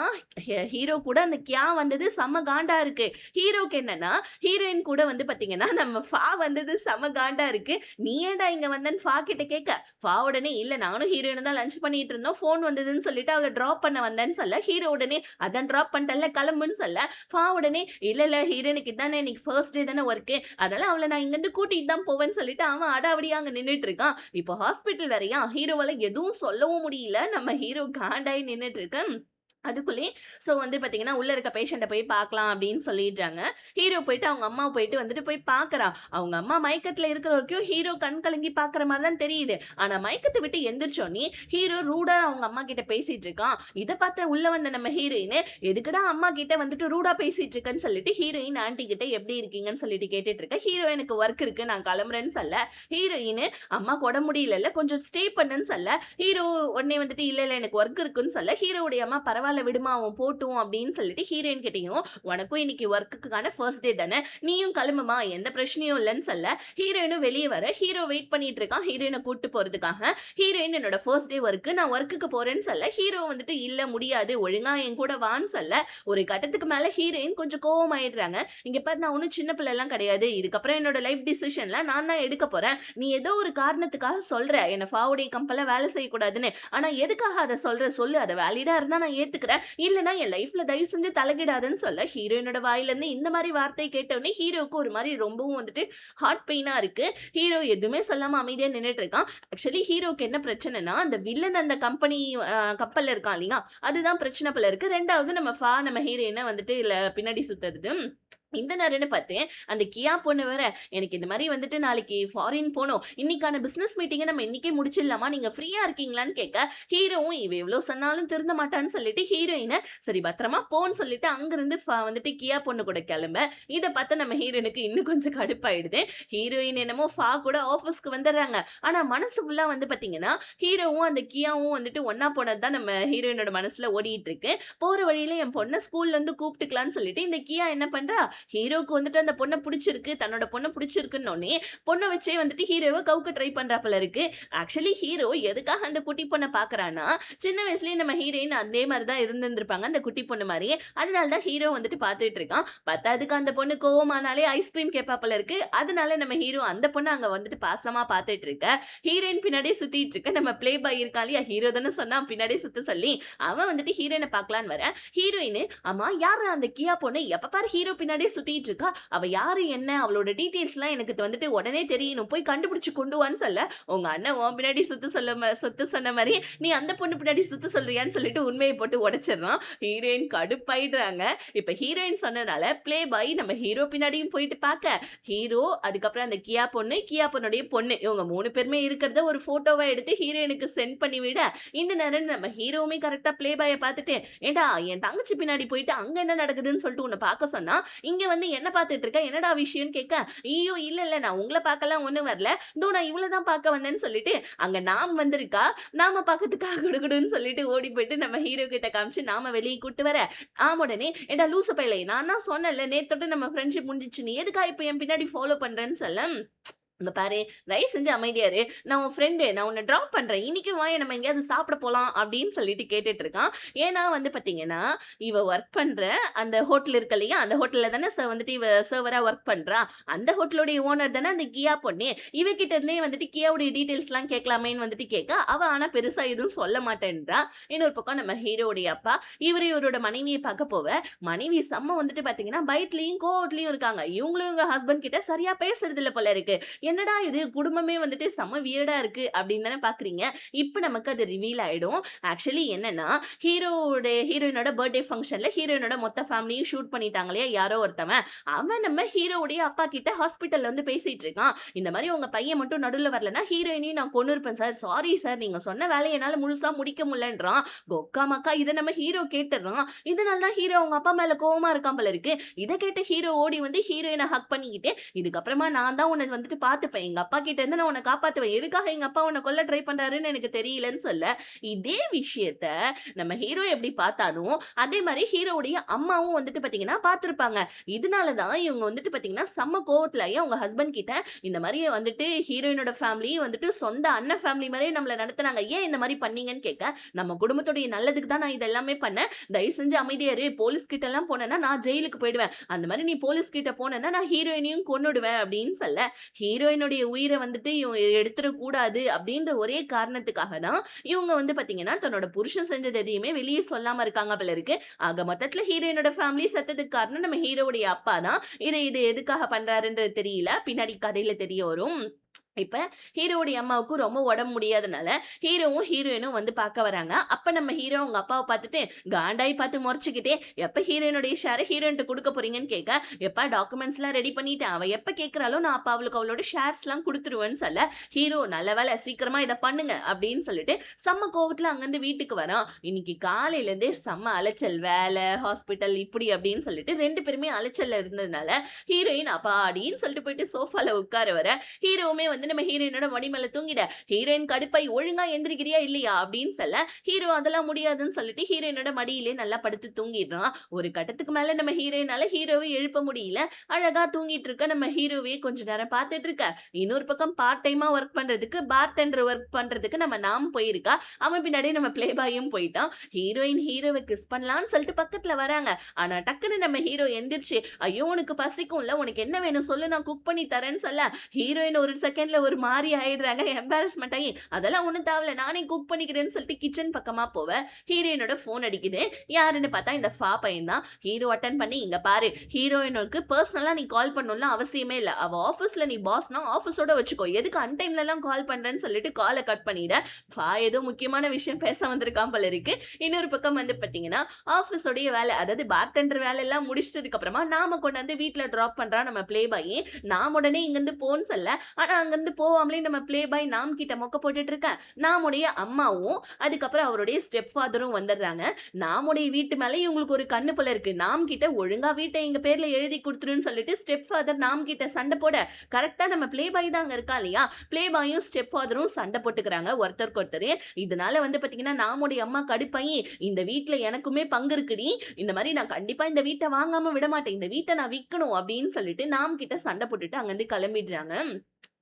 ஹீரோ கூட அந்த கியா வந்தது செம்ம காண்டா இருக்கு. ஹீரோக்கு என்னன்னா ஹீரோயின் கூட வந்து பாத்தீங்கன்னா நம்ம ஃபா வந்தது செம காண்டா இருக்கு. நீ ஏன்டா இங்க வந்தன்னு ஃபா கிட்ட கேட்க. ஃபா உடனே இல்ல நானும் ஹீரோயின் தான் லஞ்ச் பண்ணிட்டு இருந்தோம், போன் வந்ததுன்னு சொல்லிட்டு அவளை டிராப் பண்ண வந்தேன்னு சொல்ல. ஹீரோ உடனே அதான் டிராப் பண்ணிட்டல கிளம்புன்னு சொல்ல. ஃபா உடனே இல்ல ஹீரோனுக்கு தானே இன்னைக்கு ஃபர்ஸ்ட் டே தானே ஒர்க்கு, அதனால அவளை நான் இங்க இருந்து கூட்டிட்டு தான் போவேன்னு சொல்லிட்டு அவன் அடாவடியா அங்க நின்னுட்டு இருக்கான். இப்போ ஹாஸ்பிட்டல் வரையா ஹீரோவால எதுவும் சொல்லவும் முடியல, நம்ம ஹீரோ காண்டாய் நின்னுட்டு இருக்க. அதுக்குள்ளயே வந்து பார்த்தீங்கன்னா, உள்ள இருக்க பேஷண்ட்ட போய் பார்க்கலாம் அப்படின்னு சொல்லிட்டாங்க. ஹீரோ போயிட்டு அவங்க அம்மாவ போயிட்டு வந்துட்டு போய் பார்க்குறான். அவங்க அம்மா மயக்கத்துல இருக்கிற வரைக்கும் ஹீரோ கண் கலங்கி பார்க்குற மாரி தான் தெரியுது. ஆனா மயக்கத்த விட்டு எந்திரிச்சோனே, ஹீரோ ரூடா அவங்க அம்மா கிட்ட பேசிட்டு இருக்கான். இத பார்த்த உள்ள வந்த நம்ம ஹீரோயின், "எதுக்குடா அம்மா கிட்ட வந்துட்டு ரூடா பேசிட்டு இருக்கன்னு?" சொல்லிட்டு ஹீரோயின் ஆன்டி கிட்ட "எப்படி இருக்கீங்கன்னு?" சொல்லிட்டு கேட்டுட்டு இருக்கா. ஹீரோ "எனக்கு வொர்க் இருக்கு. நான் கிளம்புறேன்னு" சொல்ல, ஹீரோயின் "அம்மாக்கு உடம்பு முடியலல்ல, கொஞ்சம் ஸ்டே பண்ணுன்னு" சொல்ல, ஹீரோ உடனே வந்துட்டு "இல்ல, இல்ல எனக்கு வொர்க் இருக்குன்னு" சொல்ல, ஹீரோவுடைய அம்மா "பரவால்ல விடுமா அவன் போட்டும்" அப்படின்னு சொல்லிட்டு ஹீரோயின் கிட்டயும் "உனக்கும் இன்னைக்கு ஒர்க்குக்கான ஃபர்ஸ்ட் டே தானே, நீயும் கிளம்புமா எந்த பிரச்சனையும் இல்லைன்னு" சொல்ல, ஹீரோயினும் வெளியே வர ஹீரோ வெயிட் பண்ணிட்டு இருக்கான் ஹீரோயினை கூட்டு போறதுக்காக. ஹீரோயின் "என்னோட ஃபர்ஸ்ட் டே ஒர்க்கு, நான் ஒர்க்குக்கு போறேன்னு" சொல்ல, ஹீரோ வந்துட்டு "இல்ல முடியாது, ஒழுங்கா என் கூட வான்னு" சொல்ல, ஒரு கட்டத்துக்கு மேல ஹீரோயின் கொஞ்சம் கோவமாயிடுறாங்க. "இங்க பாரு, நான் ஒன்னும் சின்ன பிள்ளை எல்லாம் கிடையாது. இதுக்கப்புறம் என்னோட லைஃப் டிசிஷன்ல நான் தான் எடுக்க போறேன். நீ ஏதோ ஒரு காரணத்துக்காக சொல்ற என்ன ஃபார்வர்ட் கம்பெனில வேலை செய்யக்கூடாதுன்னு. ஆனா எதுக்காக அத சொல்ற சொல்லு. அத வேலிடா இருந்தா நான் ஏத்துக்கிறேன். இல்லன்னா என் லைஃப்ல தயவு செஞ்சு தலையிடாதன்னு" சொல்ல, ஹீரோயினோட வாயில இருந்து இந்த மாரி வார்த்தை கேட்டவுடனே ஹீரோவுக்கு ஒரு மாரி ரொம்பவும் வந்துட்டு ஹார்ட் பெயினா இருக்கு. ஹீரோ எதுவுமே சொல்லாம அமைதியா நின்னுட்டு இருக்கான். ஆக்சுவலி ஹீரோவுக்கு என்ன பிரச்சனைன்னா, அந்த வில்லன் அந்த கம்பெனி கப்பல்ல இருக்கான் இல்லையா? அதுதான் பிரச்சனை போல இருக்கு. 2வது நம்ம ஹீரோயின வந்துட்டு பின்னாடி சுத்துறது. இந்த நேரம்னு பார்த்தேன், அந்த கியா பொண்ணு வேற, "எனக்கு இந்த மாரி வந்துட்டு நாளைக்கு ஃபாரின் போணும். இன்னைக்கான பிசினஸ் மீட்டிங்க நம்ம இன்னைக்கே முடிச்சிடலாமா? நீங்க ஃப்ரீயா இருக்கீங்களான்னு?" கேட்க, ஹீரோவும் இவ எவ்ளோ சொன்னாலும் திருந்த மாட்டான்னு சொல்லிட்டு ஹீரோயின "சரி பத்திரமா போன்னு" சொல்லிட்டு அங்கிருந்து வந்துட்டு கியா பொண்ணு கூட கிளம்ப, இத பார்த்து நம்ம ஹீரோயினுக்கு இன்னும் கொஞ்சம் கடுப்பாயிடுது. ஹீரோயின் என்னமோ கூட ஆஃபீஸ்க்கு வந்துடுறாங்க. ஆனா மனசு ஃபுல்லா வந்து பார்த்தீங்கன்னா, ஹீரோவும் அந்த கியாவும் வந்துட்டு ஒண்ணா போனது தான் நம்ம ஹீரோயினோட மனசுல ஓடிட்டு இருக்கு. போற வழியில என் பொண்ண ஸ்கூல்ல இருந்து கூப்பிட்டுக்கலான்னு சொல்லிட்டு இந்த கியா என்ன பண்றா, ஹீரோக்கு வந்துட்டு அந்த பொண்ண புடிச்சிருக்கு. தன்னோட பொண்ண புடிச்சிருக்குன்னோனே, பொண்ண வச்சே வந்துட்டு ஹீரோவ கவுக்க ட்ரை பண்றாப்புல இருக்கு. ஆக்சுவலி ஹீரோ எதுக்காக அந்த குட்டி பொண்ண பார்க்குறான்னா, சின்ன வயசுலயே நம்ம ஹீரோயின் அதே மாரி தான் இருந்திருந்திருப்பாங்க. அந்த குட்டி பொண்ணு மாரியே. அதனால தான் ஹீரோ வந்துட்டு பார்த்துட்டு இருக்கான். பத்தாததுக்கு அந்த பொண்ணு கோவமானாலே ஐஸ்கிரீம் கேட்பாப்புல இருக்கு. அதனால நம்ம ஹீரோ அந்த பொண்ண அங்க வந்துட்டு பாசமா பார்த்துட்டு இருக்க, ஹீரோயின் பின்னாடியே சுத்திட்டு இருக்க. நம்ம ப்ளே பாய் இருக்கான் இல்லையா? ஹீரோ தானே சொன்னான் பின்னாடியே சுத்த சொல்லி. அவன் வந்துட்டு ஹீரோயின பார்க்கலான்னு வர, ஹீரோயின் "ஆமா யார்ரா அந்த கியா பொண்ணு? எப்ப பாரு ஹீரோ பின்னாடியே சுத்திட்டு இருக்கா. அவ யாரு என்ன? அவளோட டீடைல்ஸ்லாம் எனக்கு வந்துட்டு உடனே தெரியணும். போய் கண்டுபிடிச்சு கொண்டு வான்னு" சொல்ல, உங்க அண்ணன் உன் பின்னாடி சுத்த சொன்ன மாரி, நீ அந்த பொண்ணு பின்னாடி சுத்த சொல்றியான்னு சொல்லிட்டு உண்மைய போட்டு உடைச்சிடுறான். ஹீரோயின் கடுப்பாயிடுறாங்க. இப்ப ஹீரோயின் சொன்னதுனால ப்ளே பாய் நம்ம ஹீரோ பின்னாடியும் போயிட்டு பார்க்க, ஹீரோ அதுக்கப்புறம் அந்த கியா பொண்ணு, கியா பொண்ணுடைய பொண்ணு இவங்க 3 பேருமே இருக்கிறத ஒரு ஃபோட்டோவா எடுத்து ஹீரோயினுக்கு சென்ட் பண்ணி விட, இந்த நேரம் நம்ம ஹீரோவுமே கரெக்ட்டா ப்ளே பாய பார்த்துட்டு, "ஏன்டா என் தங்கச்சி பின்னாடி போயிட்டு அங்க என்ன நடக்குதுன்னு சொல்லிட்டு உன்ன பார்க்க சொன்னா, இங்க வந்து என்ன பார்த்துட்டு இருக்க? என்னடா விஷயம்ன்னு?" கேட்க, "ஐயோ! இல்ல, இல்ல நான் உங்கள பார்க்கலாம் ஒண்ணும் வரல. இதோ நான் இவள தான் பார்க்க வந்தேன்னு" சொல்லிட்டு, அங்க நாம் வந்திருக்கா. நாம பார்க்கறதுக்காக குடுகுடுன்னு சொல்லிட்டு ஓடி போயிட்டு நம்ம ஹீரோ கிட்ட காமிச்சு நாம வெளிய கூட்டு வர, உடனே "ஏன்டா லூசு பயலே! நான் தான் சொன்னேன்ல நேத்தோட நம்ம ஃப்ரெண்ட்ஷிப் முடிஞ்சிருச்சுன்னு. எதுக்காக இப்ப என் பின்னாடி ஃபாலோ பண்றேன்னு" சொல்ல, "இங்க பாரு, தயவு செஞ்சு அமைதியா இரு. நான் உன் ஃப்ரெண்டு. நான் உன்ன ட்ராப் பண்றேன். இன்னைக்கு வாயேன் நம்ம எங்கேயாவது சாப்பிட போலாம்" அப்படின்னு சொல்லிட்டு கேட்டுட்டு இருக்கான். ஏன்னா வந்து பார்த்தீங்கன்னா, இவ வொர்க் பண்ற அந்த ஹோட்டல் இருக்கு இல்லையா? அந்த ஹோட்டல்ல தானே வந்துட்டு இவ சர்வரா வொர்க் பண்றா. அந்த ஹோட்டலுடைய ஓனர் தானே அந்த கியா பொண்ணு. இவ கிட்ட இருந்தே வந்துட்டு கியாவுடைய டீட்டெயில்ஸ்லாம் கேட்கலாமேன்னு வந்துட்டு கேட்க, அவ ஆனா பெருசா எதுவும் சொல்ல மாட்டேன்றா. இன்னொரு பக்கம் நம்ம ஹீரோவுடைய அப்பா, இவரோட மனைவிய பார்க்க போவ, மனைவி செம்ம வந்துட்டு பார்த்தீங்கன்னா, பயத்துலயும் கோவத்துலயும் இருக்காங்க. இவங்களும் இவங்க ஹஸ்பண்ட் கிட்ட சரியா பேசுறது இல்ல போல இருக்கு. என்னடா இது குடும்பமே வந்துட்டு செம்ம வியர்டா இருக்கு அப்படின்னு தானே பாக்குறீங்க. இப்ப நமக்கு அது ரிவீல் ஆயிடும். ஆக்சுவலி என்னன்னா, ஹீரோயினோட பர்த்டே ஃபங்ஷன்ல ஹீரோயினோட மொத்த ஃபேமிலியும் ஷூட் பண்ணிட்டாங்க இல்லையா? யாரோ ஒருத்தவன். அவன் நம்ம ஹீரோவுடைய அப்பா கிட்ட ஹாஸ்பிட்டல்ல வந்து பேசிட்டு இருக்கான். இந்த மாதிரி உங்க பையன் மட்டும் நடுவுல வரலன்னா ஹீரோயினையும் நான் கொன்னு இருப்பேன் சார். சாரி சார், நீங்க சொன்ன வேலைய என்னால முழுசா முடிக்க முடியலன்றான். கொக்கா மக்கா இத நம்ம ஹீரோ கேட்டுறான். இதனால தான் ஹீரோ அவங்க அப்பா மேல கோவமா இருக்கான் போல இருக்கு. இத கேட்ட ஹீரோ ஓடி வந்து ஹீரோயின ஹக் பண்ணிக்கிட்டு, "இதுக்கப்புறமா நான் தான் உன்ன வந்துட்டு பார்த்துப்பேன். எங்க அப்பா கிட்ட இருந்து நான் உன்ன காப்பாத்துவேன். எதுக்காக எங்க அப்பா உன்ன கொல்ல ட்ரை பண்றாருன்னு எனக்கு தெரியலன்னு" சொல்ல, இதே விஷயத்த நம்ம ஹீரோ எப்படி பார்த்தாலும், அதே மாரி ஹீரோவுடைய அம்மாவும் வந்துட்டு பார்த்தீங்கன்னா பார்த்திருப்பாங்க. இதனால தான் இவங்க வந்துட்டு பார்த்தீங்கன்னா, செம்ம கோவத்திலயே அவங்க ஹஸ்பண்ட் கிட்ட இந்த மாரி வந்துட்டு ஹீரோயினோட ஃபேமிலி வந்துட்டு சொந்த அண்ணன் ஃபேமிலி மாரியே நம்மள நடத்துனாங்க. ஏன் இந்த மாரி பண்ணீங்கன்னு கேட்க, "நம்ம குடும்பத்துடைய நல்லதுக்கு தான் நான் இது எல்லாமே பண்ணேன். தயவு செஞ்சு அமைதியா இரு. போலீஸ் கிட்டலாம் போனேன்னா நான் ஜெயிலுக்கு போயிடுவேன். அந்த மாரி நீ போலீஸ் கிட்ட போனேன்னா நான் ஹீரோயினையும் கொன்னுடுவேன்" அப்படின்னு சொல்ல, ஹீரோயினுடைய உயிர வந்துட்டு எடுத்துறக் கூடாது அப்படின்ற ஒரே காரணத்துக்காக தான் இவங்க வந்து பார்த்தீங்கன்னா, தன்னோட புருஷன் செஞ்சது எதையுமே வெளிய சொல்லாம இருக்காங்க போல இருக்கு. ஆக மொத்தத்துல ஹீரோயினோட ஃபேமிலி செத்ததுக்கு காரணம் நம்ம ஹீரோவுடைய அப்பா தான். இது இது எதுக்காக பண்றாருன்றது தெரியல. பின்னாடி கதையில தெரிய வரும். இப்ப ஹீரோவுடைய அம்மாவுக்கு ரொம்ப உடம்பு முடியாதனால, ஹீரோவும், ஹீரோயினும் வந்து பார்க்க வராங்க. அப்ப நம்ம ஹீரோ அவங்க அப்பாவ பார்த்துட்டு, காண்டாயி பார்த்து மொறச்சுக்கிட்டே, எப்ப ஹீரோயினுடைய ஷேர ஹீரோயின்ட்ட குடுக்க போறீங்கன்னு கேட்க, "எப்பா டாக்குமெண்ட்ஸ்லாம் ரெடி பண்ணிட்டேன். அவ எப்ப கேட்கிறாளோ, நான் அப்ப அவளுக்கு அவளோட ஷேர்ஸ்லாம் குடுத்துருவேன்னு" சொல்ல, ஹீரோ "நல்ல வேள சீக்கிரமா இத பண்ணுங்க" அப்படின்னு சொல்லிட்டு, செம்ம கோவத்துல அங்கருந்து வீட்டுக்கு வரான். இன்னைக்கு காலையிலேருந்தே செம்ம அலைச்சல். வேல, ஹாஸ்பிட்டல் இப்படி அப்படின்னு சொல்லிட்டு 2 பேருமே அலைச்சல்ல இருந்ததுனால, ஹீரோயின் அப்பாடின்னு சொல்லிட்டு போயிட்டு சோஃபால உட்கார வர, ஹீரோவுமே வந்து நம்ம ஹீரோயினோட மடி மேல தூங்கிட, ஹீரோயின் கடுப்பாயி ஒழுங்கா எந்திரிக்கிறியா இல்லையா அப்படின்னு சொல்ல, ஹீரோ அதெல்லாம் முடியாதுன்னு சொல்லிட்டு ஹீரோயினோட மடியிலே நல்லா படுத்து தூங்கிடுறான். ஒரு கட்டத்துக்கு மேல நம்ம ஹீரோயினால ஹீரோவை எழுப்ப முடியல. அழகா தூங்கிட்டு இருக்க நம்ம ஹீரோவே கொஞ்ச நேரம் பார்த்துட்டு இருக்க. இன்னொரு பக்கம் பார்ட் டைமா ஒர்க் பண்றதுக்கு பார்டெண்டர் ஒர்க் பண்றதுக்கு நம்ம நாம் போயிருக்கா. அவன் பின்னாடியே நம்ம பிளே பாயும் போயிட்டான். ஹீரோயின் ஹீரோவை கிஸ் பண்ணலாம்னு சொல்லிட்டு பக்கத்துல வராங்க. ஆனா டக்குன்னு நம்ம ஹீரோ எந்திரிச்சு, ஐயோ உனக்கு பசிக்கும்ல, உனக்கு என்ன வேணும் சொல்லு, நான் குக் பண்ணி தரேன்னு சொல்ல, ஹீரோயின் ஒரு செகண்ட்ல ஒரு மாரி ஆயிடுறாங்க. எம்பாரஸ்மென்ட் ஆகி, அதெல்லாம் ஒண்ணும் தேவையில்ல, நானே குக் பண்ணிக்கிறேன்னு சொல்லிட்டு கிச்சன் பக்கமா போவ, ஹீரோயினோட ஃபோன் அடிக்குது. யாருன்னு பார்த்தா இந்த ஃபா பையன் தான். ஹீரோ அட்டெண்ட் பண்ணி, இங்க பாரு, ஹீரோயினுக்கு பர்சனலா நீ கால் பண்ணணும்லாம் அவசியமே இல்ல. அவ ஆஃபீஸ்ல நீ பாஸ்னா ஆஃபீஸோட வச்சுக்கோ. எதுக்கு அன்டைம்லலாம் கால் பண்றேன்னு சொல்லிட்டு கால கட் பண்ணிட. ஃபா ஏதோ முக்கியமான விஷயம் பேச வந்திருக்கான் போல இருக்கு. இன்னொரு பக்கம் வந்து பார்த்தீங்கன்னா, ஆஃபீஸோடைய வேலை, அதாவது பார்டெண்டர் வேலையெல்லாம் முடிச்சிட்டதுக்கு அப்புறமா நாம கொண்டாந்து வீட்ல டிராப் பண்றான் நம்ம பிளே பாய். நாம் உடனே இங்கிருந்து போன்னு சொல்ல, ஆனா அங்கிருந்து போவாமலே நம்ம பிளே பாய் நாம் கிட்ட மொக்க போட்டுட்டு இருக்க. நாமுடைய அம்மாவும், அதுக்கப்புறம் அவருடைய ஸ்டெப் ஃபாதரும் வந்துடுறாங்க. நாமுடைய வீட்டு மேல இவங்களுக்கு ஒரு கண்ணு போல இருக்கு. நாம் கிட்ட ஒழுங்கா வீட்ட எங்க பேர்ல எழுதி குடுத்துருன்னு சொல்லிட்டு ஸ்டெப் ஃபாதர் நாம் கிட்ட சண்டை போட, கரெக்ட்டா நம்ம பிளே பாய் தான் அங்க இருக்கா இல்லையா? பிளே பாயும் ஸ்டெப் ஃபாதரும் சண்டை போட்டுக்கிறாங்க ஒருத்தருக்கு ஒருத்தரு. இதனால வந்து பாத்தீங்கன்னா, நாமுடைய அம்மா கடுப்பாயி, இந்த வீட்ல எனக்குமே பங்கு இருக்குடி. இந்த மாரி நான் கண்டிப்பா இந்த வீட்ட வாங்காம விடமாட்டேன். இந்த வீட்ட நான் விக்கணும் அப்படின்னு சொல்லிட்டு நாம் கிட்ட சண்டை போட்டுட்டு அங்கிருந்து கிளம்பிடுறாங்க.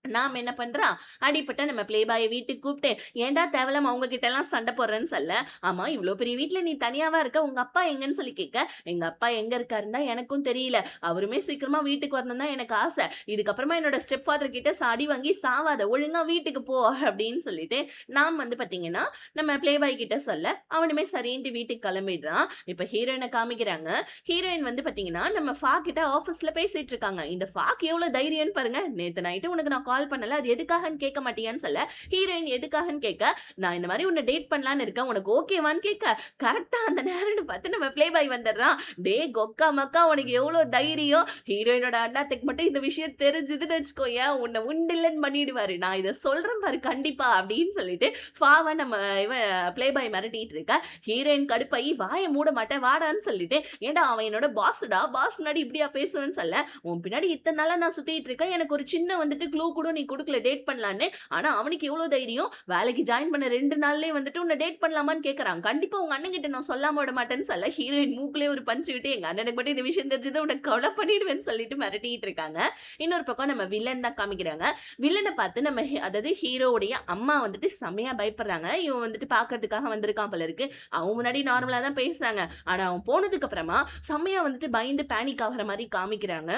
நாம என்ன பண்றா, அடிபட்ட நம்ம பிளே பாய வீட்டுக்கு கூப்பிட்டு, "ஏன்டா தேவயில்லாம அவங்க கிட்டலாம் சண்டை போடுறேன்னு" சொல்ல, "ஆமா இவ்ளோ பெரிய வீட்ல நீ தனியாவா இருக்க? உங்க அப்பா எங்கன்னு?" சொல்லி கேட்க, "எங்க அப்பா எங்க இருக்காருன்னு தான் எனக்கும் தெரியல. அவருமே சீக்கிரமா வீட்டுக்கு வரணும்னு தான் எனக்கு ஆசை. இதுக்கப்புறமா என்னோட ஸ்டெப் ஃபாதர் கிட்ட அடி வாங்கி சாவாத. ஒழுங்கா வீட்டுக்கு போ" அப்படின்னு சொல்லிட்டு, நாம் வந்து பாத்தீங்கன்னா, நம்ம பிளே பாய் கிட்ட சொல்ல, அவனுமே சரின்ட்டு வீட்டுக்கு கிளம்பிடுறான். இப்ப ஹீரோயின காமிக்கிறாங்க. ஹீரோயின் வந்து பாத்தீங்கன்னா, நம்ம ஃபா கிட்ட ஆஃபீஸ்ல பேசிட்டு இருக்காங்க. இந்த ஃபாக்கு எவ்ளோ தைரியம்னு பாருங்க. "நேத்து நைட்டு உனக்கு நான் கால் பண்ணல. அது எதுக்காகன்னு கேட்க மாட்டியான்னு" சொல்ல, ஹீரோயின் எதுக்காகன்னு கேட்க, "நான் இந்த மாரி உன்ன டேட் பண்ணலான்னு இருக்கேன். உனக்கு ஓகேவான்னு" கேட்க, கரெக்ட்டா அந்த நேரம்னு பார்த்து நம்ம பிளே பாய் வந்துடுறான். "டேய் கொக்கா மக்கா உனக்கு எவ்ளோ தைரியம்? ஹீரோயினோட அண்ணாத்துக்கு மட்டும் இந்த விஷயம் தெரிஞ்சதுன்னு வச்சுக்கோயேன், உன்ன உண்டில்லன்னு பண்ணிடுவாரு. நான் இத சொல்றேன் பாரு கண்டிப்பா" அப்படின்னு சொல்லிட்டு ஃபாவ நம்ம இவன் பிளே பாய் மிரட்டிட்டு இருக்க. ஹீரோயின் கடுப்பாயி, "வாய மூட மாட்டேன் வாடான்னு" சொல்லிட்டு, "ஏன்டா அவன் என்னோட பாஸ்டா, பாஸ் முன்னாடி இப்படியா பேசுவேன்னு" சொல்ல, "உன் பின்னாடி இத்தன நாளா நான் சுத்திட்டு இருக்கேன். எனக்கு ஒரு சின்ன வந்துட்டு க்ளூ கூட நீ குடுக்கல டேட் பண்ணலான்னு. ஆனா அவனுக்கு எவ்ளோ தைரியம்? வேலைக்கு ஜாயின் பண்ண 2 நாள்லயே வந்துட்டு உன்ன டேட் பண்ணலாமான்னு கேட்கறான். கண்டிப்பா உங்க அண்ணன்கிட்ட நான் சொல்லாம விட மாட்டேன்னு" சொல்ல, ஹீரோயின் மூக்குலயே ஒரு பஞ்ச் விட்டு, "எங்க அண்ணனுக்கு மட்டும் இந்த விஷயம் தெரிஞ்சது உன்ன கொலை பண்ணிடுவேன்னு" சொல்லிட்டு மிரட்டிட்டு இருக்காங்க. இன்னொரு பக்கம் நம்ம வில்லன் தான் காமிக்கிறாங்க. வில்லன பார்த்து நம்ம அதாவது ஹீரோவுடைய அம்மா வந்துட்டு செம்மையா பயப்படுறாங்க. இவன் வந்துட்டு பார்க்கறதுக்காக வந்திருக்கான் போல இருக்கு. அவங்க முன்னாடி நார்மலா தான் பேசுறாங்க. ஆனா அவன் போனதுக்கு அப்புறமா செம்மையா வந்துட்டு பயந்து பேனிக் ஆகுற மாரி காமிக்கிறாங்க.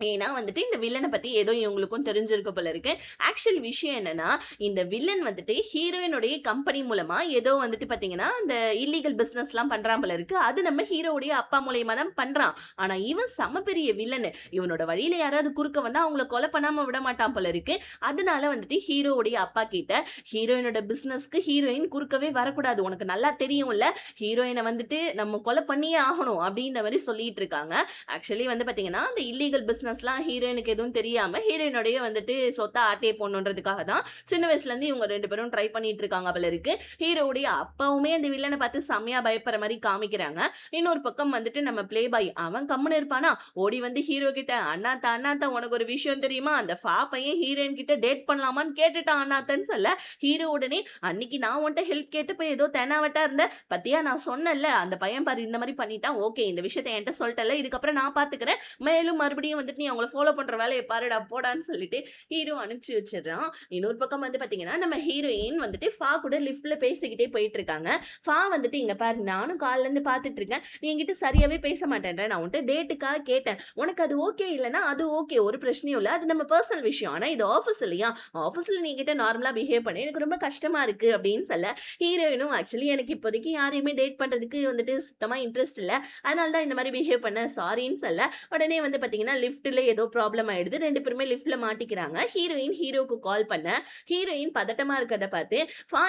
ஏன்னா வந்துட்டு இந்த வில்லன பத்தி ஏதோ இவங்களுக்கும் தெரிஞ்சிருக்கு போல இருக்கு. ஆக்சுவல் விஷயம் என்னன்னா, இந்த வில்லன் வந்துட்டு ஹீரோயினுடைய கம்பெனி மூலமா ஏதோ வந்துட்டு பார்த்தீங்கன்னா, இந்த இல்லீகல் பிசினஸ்லாம் பண்றான் போல இருக்கு. அது நம்ம ஹீரோவுடைய அப்பா மூலியமா தான் பண்றான். ஆனா இவன் செம்ம பெரிய வில்லனு. இவனோட வழியில யாராவது குறுக்க வந்தா அவங்கள கொலை பண்ணாம விட மாட்டான் போல இருக்கு. அதனால வந்துட்டு ஹீரோவுடைய அப்பா கிட்ட, "ஹீரோயினோட பிசினஸ்க்கு ஹீரோயின் குறுக்கவே வரக்கூடாது. உனக்கு நல்லா தெரியும்ல. ஹீரோயின வந்துட்டு நம்ம கொலை பண்ணியே ஆகணும்" அப்படின்ற மாரி சொல்லிட்டு இருக்காங்க. ஆக்சுவலி வந்து பார்த்தீங்கன்னா, அந்த இல்லீகல் பிசினஸ்லாம் ஹீரோயினுக்கு எதுவும் தெரியாம, ஹீரோயினோடயே வந்துட்டு சொத்த ஆட்டைய போடணுன்றதுக்காக தான் சின்ன வயசுலேருந்து இவங்க 2 பேரும் ட்ரை பண்ணிட்டு இருக்காங்க போல இருக்கு. ஹீரோவுடைய அப்பாவுமே அந்த வில்லன பார்த்து செம்மையா பயப்படுற மாரி காமிக்கிறாங்க. இன்னொரு பக்கம் வந்துட்டு நம்ம பிளே பாய் அவன் கம்முனு இருப்பானா, ஓடி வந்து ஹீரோ கிட்ட, "அண்ணாத்த அண்ணாத்த உனக்கு ஒரு விஷயம் தெரியுமா? அந்த ஃபா பையன் ஹீரோயின் கிட்ட டேட் பண்ணலாமான்னு கேட்டுட்டான் அண்ணாத்தன்னு" சொல்ல, ஹீரோ உடனே, "அன்னைக்கு நான் உன்ட்ட ஹெல்ப் கேட்டப்ப ஏதோ தெனாவட்டா இருந்த. பாத்தியா நான் சொன்னேன்ல, அந்த பையன் பாரு இந்த மாரி பண்ணிட்டான். ஓகே இந்த விஷயத்த என்ட்ட சொல்ட்டல்ல. இதுக்கப்புறம் நான் பார்த்துக்கிறேன். மேலும் மறுபடியும் வந்துட்டு நீ அவங்கள ஃபாலோ பண்ற வேலைய பாருடா போடான்னு" சொல்லிட்டு ஹீரோ அனுப்பிச்சு வச்சுடுறான். இன்னொரு பக்கம் வந்து பாத்தீங்கன்னா, நம்ம ஹீரோயின் வந்துட்டு ஃபா கூட லிஃப்ட்ல பேசிக்கிட்டே போயிட்டு இருக்காங்க. ஃபா வந்துட்டு, "இங்க பாரு நானும் காலைல இருந்து பார்த்துட்டு இருக்கேன். நீ என்கிட்ட சரியாவே பேச மாட்டேன்ற. நான் உன்ட்ட டேட்டுக்காக கேட்டேன். உனக்கு அது ஓகே இல்லன்னா அது ஓகே. ஒரு பிரச்சனையும் இல்ல. அது நம்ம பெர்சனல் விஷயம். ஆனா இது ஆஃபீஸ் இல்லையா? ஆஃபீஸ்ல நீ என்கிட்ட நார்மலா பிஹேவ் பண்ணு. எனக்கு ரொம்ப கஷ்டமா இருக்கு" அப்படின்னு சொல்ல, ஹீரோயினும், "ஆக்சுவலி எனக்கு இப்போதைக்கு யாரையுமே டேட் பண்றதுக்கு வந்துட்டு சுத்தமா இன்ட்ரெஸ்ட் இல்ல. அதனால தான் இந்த மாரி பிஹேவ் பண்ணேன். சாரின்னு" சொல்ல, உடனே வந்து பாத்தீங்கன்னா லிஃப்ட் லிஃப்ட்ல ஏதோ ப்ராப்ளம் ஆயிடுது. 2 பேருமே லிஃப்ட்ல மாட்டிக்கிறாங்க. ஹீரோயின் ஹீரோக்கு கால் பண்ண, ஹீரோயின் பதட்டமா இருக்கிறத பார்த்து,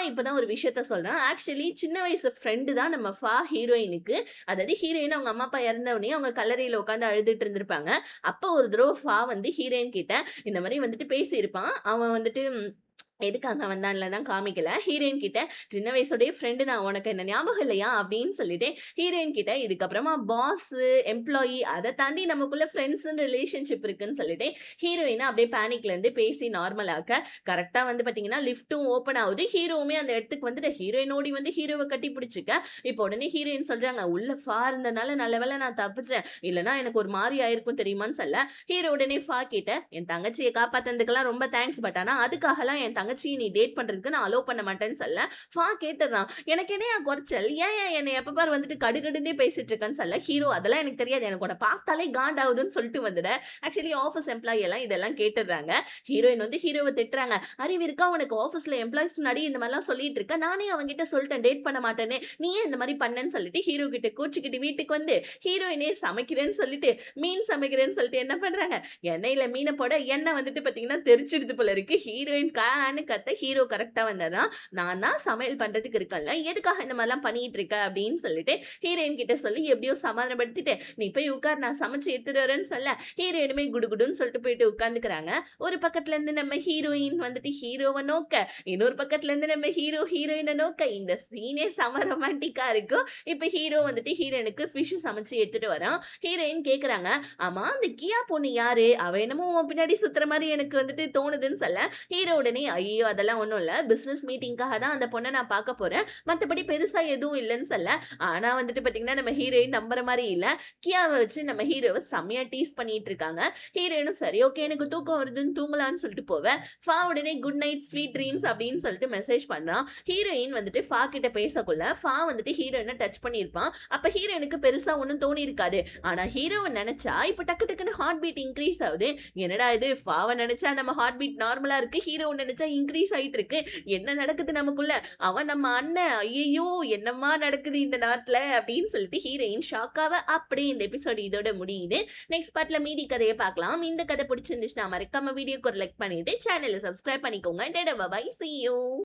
இப்பதான் ஒரு விஷயத்த சொல்றான். ஆக்சுவலி சின்ன வயசு ஃப்ரெண்டு தான் நம்ம ஹீரோயினுக்கு. அதாவது ஹீரோயின் அவங்க அம்மா, அப்பா இறந்த உடனே அவங்க கல்லறையில உட்கார்ந்து அழுதுட்டு இருந்திருப்பாங்க. அப்ப ஒரு தடவ வந்து ஹீரோயின் கிட்ட இந்த மாரி வந்துட்டு பேசியிருப்பான். அவன் வந்துட்டு எதுக்காக வந்தான்ல தான் காமிக்கல. ஹீரோயின் கிட்ட சின்ன வயசுடைய ஃப்ரெண்டு நான் உனக்கு என்ன ஞாபகம் இல்லையா? அப்படின்னு சொல்லிட்டு ஹீரோயின் கிட்ட இதுக்கப்புறமா பாஸு, எம்ப்ளாயி அத தாண்டி நமக்குள்ள ஃப்ரெண்ட்ஸ்ன்னு ரிலேஷன்ஷிப் இருக்குன்னு சொல்லிட்டு ஹீரோயின அப்படியே பேனிக்ல இருந்து பேசி நார்மல் ஆக்க கரெக்ட்டா வந்து பார்த்தீங்கன்னா, லிஃப்ட்டும் ஓப்பன் ஆவுது. ஹீரோவுமே அந்த இடத்துக்கு வந்துட்டு ஹீரோயின் ஓடி வந்து ஹீரோவ கட்டி பிடிச்சுக்க, இப்போ உடனே ஹீரோயின் சொல்றாங்க, "உள்ள இருந்தனால நல்ல வேளை நான் தப்பிச்சேன். இல்லன்னா எனக்கு ஒரு மாரி ஆயிருக்கும் தெரியுமான்னு" சொல்ல, ஹீரோ உடனே கிட்ட, "என் தங்கச்சிய காப்பாத்துனதுக்கெல்லாம் ரொம்ப தேங்க்ஸ். பட் ஆனா அதுக்காகலாம் என் தங்கச்சிய நீ டேட் பண்றதுக்கு நான் அலோவ் பண்ண மாட்டேன்னு" சொல்ல, கேட்டுறான். "எனக்கு என்னய்யா கொறச்சல்? ஏன் என்னை எப்ப பாரு வந்துட்டு கடுகடுன்னே பேசிட்டு இருக்கன்னு" சொல்ல, ஹீரோ "அதெல்லாம் எனக்கு தெரியாது. எனக்கு உன்ன பார்த்தாலே காண்டாவுதுன்னு" சொல்லிட்டு வந்துட, ஆக்சுவலி ஆஃபீஸ் எம்ப்ளாயி எல்லாம் இதெல்லாம் கேட்டுடுறாங்க. ஹீரோயின் வந்து ஹீரோவ திட்டுறாங்க. "அறிவு இருக்கா உனக்கு? ஆஃபீஸ்ல எம்ப்ளாயீஸ் முன்னாடி இந்த மாரிலாம் சொல்லிட்டு இருக்க. நானே அவன்கிட்ட சொல்லிட்டேன் டேட் பண்ண மாட்டேன்னு. நீ ஏன் இந்த மாரி பண்ணன்னு" சொல்லிட்டு ஹீரோ கிட்ட கோச்சுக்கிட்டு வீட்டுக்கு வந்து ஹீரோயினே சமைக்கிறேன்னு சொல்லிட்டு, மீன் சமைக்கிறேன்னு சொல்லிட்டு என்ன பண்றாங்க, எண்ணெயில மீன போட எண்ணெய் வந்துட்டு பார்த்தீங்கன்னா தெரிச்சிடுது போல இருக்கு. ஹீரோயின் கான்னு கத்த ஹீரோ கரெக்ட்டா வந்துடுறான். "நான் தான் சமையல் பண்றதுக்கு இருக்கேன்ல. எதுக்காக இந்த மாரிலாம் பண்ணிட்டு இருக்க?" அப்படின்னு சொல்லிட்டு ஹீரோயின் கிட்ட சொல்லி எப்படியோ சமாதானப்படுத்திட்டு, "நீ போய் உட்கார் நான் சமைச்சு எடுத்துட்டு வரேன்னு" சொல்ல, ஹீரோயினுமே குடுகுடுன்னு சொல்லிட்டு போயிட்டு உட்கார்ந்துக்கிறாங்க. ஒரு பக்கத்துல இருந்து நம்ம ஹீரோயின் வந்துட்டு ஹீரோவ நோக்க, இன்னொரு பக்கத்துல இருந்து நம்ம ஹீரோயின நோக்க, இந்த சீனே செம ரொமான்டிக்கா இருக்கும். இப்ப ஹீரோ வந்துட்டு ஹீரோயினுக்கு ஃபிஷ் சமைச்சு எடுத்துட்டு வரான். ஹீரோயின் கேட்குறாங்க, "ஆமா அந்த கியா பொண்ணு யாரு? அவ என்னமோ உன் பின்னாடி சுத்துற மாரி எனக்கு வந்துட்டு தோணுதுன்னு" சொல்ல, ஹீரோ உடனே "ஐயய்யோ! அதெல்லாம் ஒண்ணும் இல்ல. பிசினஸ் மீட்டிங்காக தான் அந்த பொண்ண நான் பார்க்க போறேன். மத்தபடி பெருசா எதுவும் இல்லன்னு" சொல்ல, ஆனா வந்துட்டு பார்த்தீங்கன்னா, நம்ம ஹீரோயின் நம்புற மாரி இல்ல. கியாவ வச்சு நம்ம ஹீரோவ செம்மையா டீஸ் பண்ணிட்டு இருக்காங்க. ஹீரோயினும் சரி ஓகே எனக்கு தூக்கம் வருதுன்னு தூங்கலான்னு சொல்லிட்டு போவ, உடனே குட் நைட் ஸ்வீட் ட்ரீம்ஸ் அப்படின்னு சொல்லிட்டு மெசேஜ் பண்றான். ஹீரோயின் வந்துட்டு கிட்ட பேசக்குள்ள வந்துட்டு ஹீரோயின டச் பண்ணியிருப்பான். அப்ப ஹீரோயினுக்கு பெருசா ஒண்ணும் தோணியிருக்காது. ஆனா ஹீரோவ நெனச்சா இப்ப டக்கு டக்குன்னு ஹார்ட் பீட் இன்கிரீஸ் ஆகுது. என்னடா இது நெனச்சா நம்ம ஹார்ட் பீட் நார்மலா இருக்கு. ஹீரோவ நெனச்சா இன்கிரீஸ் ஆயிட்டு இருக்கு. என்ன நடக்குது நமக்குள்ள? அவன் நம்ம அண்ணன். ஐயய்யோ! என்னம்மா நடக்குது இந்த நாட்ல? அப்படின்னு சொல்லிட்டு ஹீரோயின் ஷாக்காவ அப்படியே இந்த எபிசோட் இதோட முடியுது. நெக்ஸ்ட் பார்ட்ல மீதி கதைய பார்க்கலாம். இந்த கதை பிடிச்சிருந்துச்சுன்னா மறக்காம வீடியோக்கு ஒரு லைக் பண்ணிட்டு சேனலை சப்ஸ்கிரைப் பண்ணிக்கோங்க. Tata bye. See you.